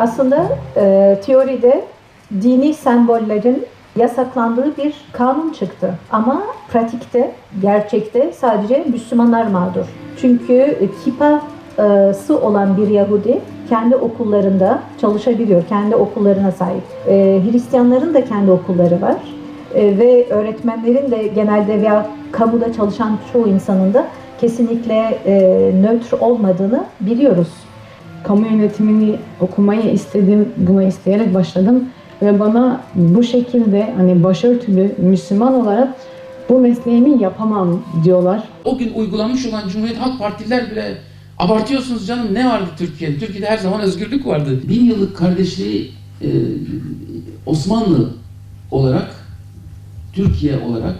Aslında teoride dini sembollerin yasaklandığı bir kanun çıktı. Ama pratikte, gerçekte sadece Müslümanlar mağdur. Çünkü kipası olan bir Yahudi kendi okullarında çalışabiliyor, kendi okullarına sahip. Hristiyanların da kendi okulları var. Ve öğretmenlerin de genelde veya kamuda çalışan çoğu insanın da kesinlikle nötr olmadığını biliyoruz. Kamu yönetimini okumayı istedim, buna isteyerek başladım ve bana bu şekilde hani başörtülü Müslüman olarak bu mesleğimi yapamam diyorlar. O gün uygulanmış olan Cumhuriyet Halk Partililer bile abartıyorsunuz canım, ne vardı Türkiye'de? Türkiye'de her zaman özgürlük vardı. 1000 yıllık kardeşliği Osmanlı olarak, Türkiye olarak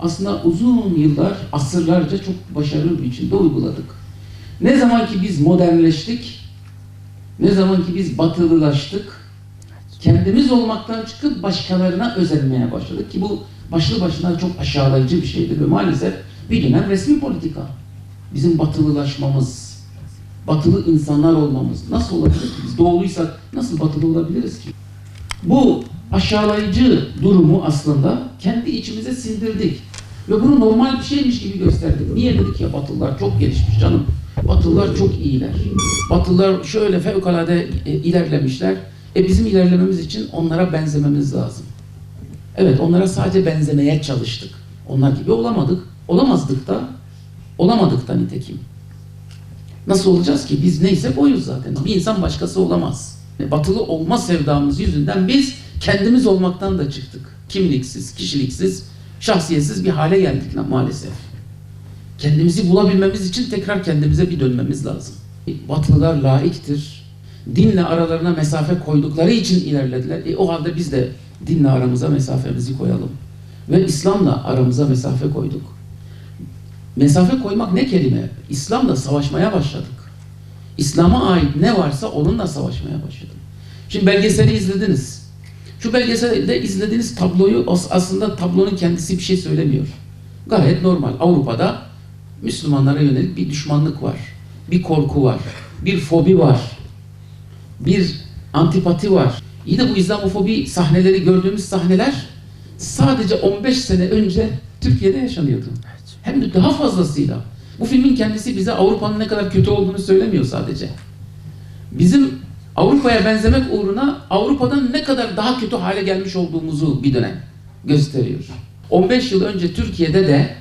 aslında uzun yıllar, asırlarca çok başarılı bir biçimde uyguladık. Ne zaman ki biz modernleştik, ne zaman ki biz batılılaştık, kendimiz olmaktan çıkıp başkalarına özenmeye başladık ki bu başlı başına çok aşağılayıcı bir şeydir ve maalesef bir dönem resmi politika. Bizim batılılaşmamız, batılı insanlar olmamız nasıl olabilir ki? Biz doğuluysak nasıl batılı olabiliriz ki? Bu aşağılayıcı durumu aslında kendi içimize sindirdik ve bunu normal bir şeymiş gibi gösterdik. Niye dedik ya, Batılılar çok gelişmiş canım, Batılılar çok iyiler, Batılılar şöyle fevkalade ilerlemişler. Bizim ilerlememiz için onlara benzememiz lazım. Evet, onlara sadece benzemeye çalıştık. Onlar gibi olamadık. Olamadık da nitekim. Nasıl olacağız ki? Biz neysek oyuz zaten. Bir insan başkası olamaz. Batılı olma sevdamız yüzünden biz kendimiz olmaktan da çıktık. Kimliksiz, kişiliksiz, şahsiyetsiz bir hale geldik maalesef. Kendimizi bulabilmemiz için tekrar kendimize bir dönmemiz lazım. Batılılar laiktir. Dinle aralarına mesafe koydukları için ilerlediler. O halde biz de dinle aramıza mesafemizi koyalım. Ve İslam'la aramıza mesafe koyduk. Mesafe koymak ne kelime? İslam'la savaşmaya başladık. İslam'a ait ne varsa onunla savaşmaya başladım. Şimdi belgeseli izlediniz. Şu belgeselde izlediğiniz tabloyu, aslında tablonun kendisi bir şey söylemiyor. Gayet normal. Avrupa'da Müslümanlara yönelik bir düşmanlık var. Bir korku var. Bir fobi var. Bir antipati var. Yine bu İslamofobi sahneleri, gördüğümüz sahneler sadece 15 sene önce Türkiye'de yaşanıyordu. Hem de daha fazlasıyla. Bu filmin kendisi bize Avrupa'nın ne kadar kötü olduğunu söylemiyor sadece. Bizim Avrupa'ya benzemek uğruna Avrupa'dan ne kadar daha kötü hale gelmiş olduğumuzu bir dönem gösteriyor. 15 yıl önce Türkiye'de de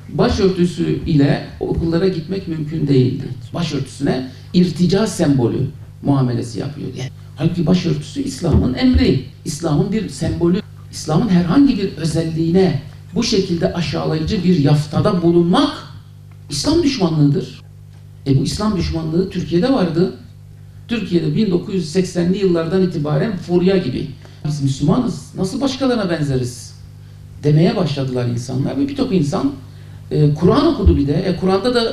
başörtüsü ile okullara gitmek mümkün değildi. Başörtüsüne irtica sembolü muamelesi yapıyor. Yani, halbuki başörtüsü İslam'ın emri, İslam'ın bir sembolü, İslam'ın herhangi bir özelliğine bu şekilde aşağılayıcı bir yaftada bulunmak İslam düşmanlığıdır. Bu İslam düşmanlığı Türkiye'de vardı. Türkiye'de 1980'li yıllardan itibaren furya gibi. Biz Müslümanız, nasıl başkalarına benzeriz demeye başladılar insanlar ve birçok insan Kur'an okudu bir de. Kur'an'da da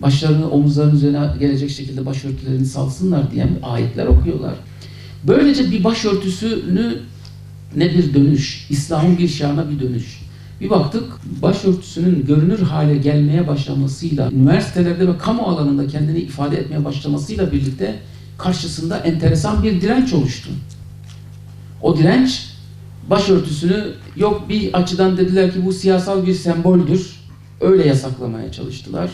başlarını omuzlarının üzerine gelecek şekilde başörtülerini salsınlar diyen ayetler okuyorlar. Böylece bir başörtüsünü ne bir dönüş, İslam'ın bir şiarına bir dönüş. Bir baktık, başörtüsünün görünür hale gelmeye başlamasıyla, üniversitelerde ve kamu alanında kendini ifade etmeye başlamasıyla birlikte karşısında enteresan bir direnç oluştu. O direnç, başörtüsünü yok bir açıdan dediler ki bu siyasal bir semboldür, öyle yasaklamaya çalıştılar.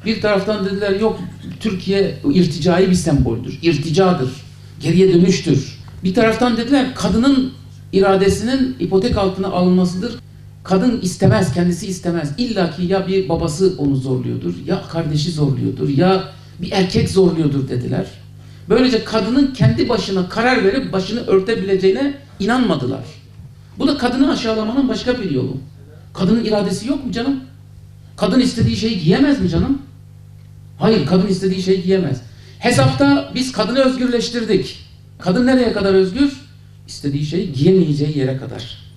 Bir taraftan dediler yok Türkiye irticai bir semboldür, irticadır, geriye dönüştür. Bir taraftan dediler kadının iradesinin ipotek altına alınmasıdır. Kadın istemez, kendisi istemez. İlla ki ya bir babası onu zorluyordur, ya kardeşi zorluyordur, ya bir erkek zorluyordur dediler. Böylece kadının kendi başına karar verip başını örtebileceğine inanmadılar. Bu da kadını aşağılamanın başka bir yolu. Kadının iradesi yok mu canım? Kadın istediği şeyi giyemez mi canım? Hayır, kadın istediği şeyi giyemez. Hesapta biz kadını özgürleştirdik. Kadın nereye kadar özgür? İstediği şeyi giyemeyeceği yere kadar.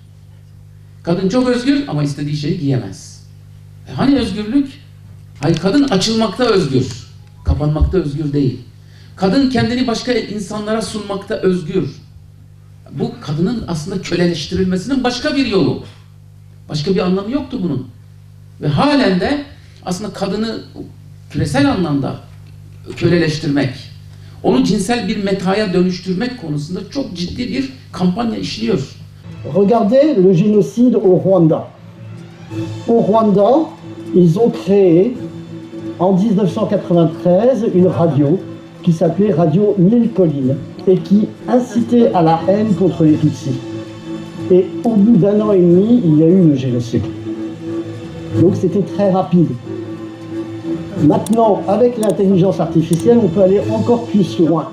Kadın çok özgür ama istediği şeyi giyemez. Hani özgürlük? Hayır, kadın açılmakta özgür. Kapanmakta özgür değil. Kadın kendini başka insanlara sunmakta özgür. Bu kadının aslında köleleştirilmesinin başka bir yolu. Başka bir anlamı yoktu bunun. Ve halen de aslında kadını küresel anlamda köleleştirmek, onu cinsel bir metaya dönüştürmek konusunda çok ciddi bir kampanya işliyor. Regardez le génocide au Rwanda. Au Rwanda, ils ont créé en 1993 une radio qui s'appelait Radio Mille Collines et qui incitait à la haine contre les Tutsis. Et au bout d'un an et demi, il y a eu le génocide. Donc c'était très rapide. Maintenant, avec l'intelligence artificielle, on peut aller encore plus loin.